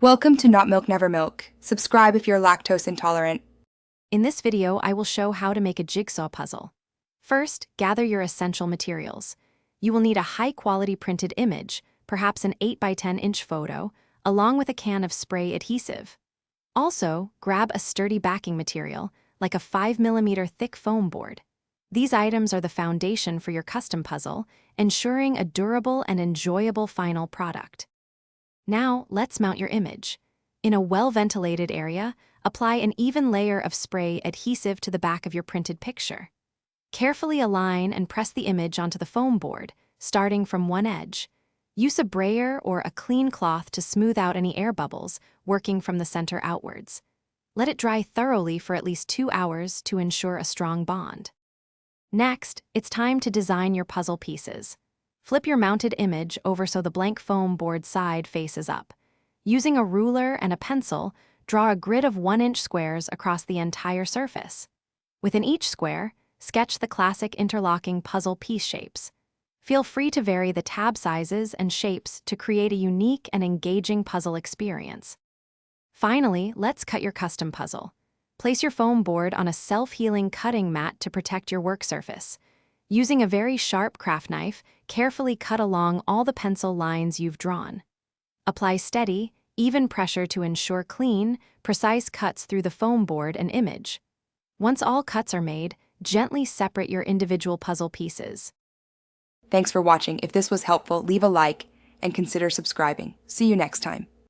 Welcome to Not Milk Never Milk. Subscribe if you're lactose intolerant. In this video, I will show how to make a jigsaw puzzle. First, gather your essential materials. You will need a high-quality printed image, perhaps an 8 by 10 inch photo, along with a can of spray adhesive. Also, grab a sturdy backing material, like a 5mm thick foam board. These items are the foundation for your custom puzzle, ensuring a durable and enjoyable final product. Now, let's mount your image. In a well-ventilated area, apply an even layer of spray adhesive to the back of your printed picture. Carefully align and press the image onto the foam board, starting from one edge. Use a brayer or a clean cloth to smooth out any air bubbles, working from the center outwards. Let it dry thoroughly for at least 2 hours to ensure a strong bond. Next, it's time to design your puzzle pieces. Flip your mounted image over so the blank foam board side faces up. Using a ruler and a pencil, draw a grid of 1-inch squares across the entire surface. Within each square, sketch the classic interlocking puzzle piece shapes. Feel free to vary the tab sizes and shapes to create a unique and engaging puzzle experience. Finally, let's cut your custom puzzle. Place your foam board on a self-healing cutting mat to protect your work surface. Using a very sharp craft knife, carefully cut along all the pencil lines you've drawn. Apply steady, even pressure to ensure clean, precise cuts through the foam board and image. Once all cuts are made, gently separate your individual puzzle pieces. Thanks for watching. If this was helpful, leave a like and consider subscribing. See you next time.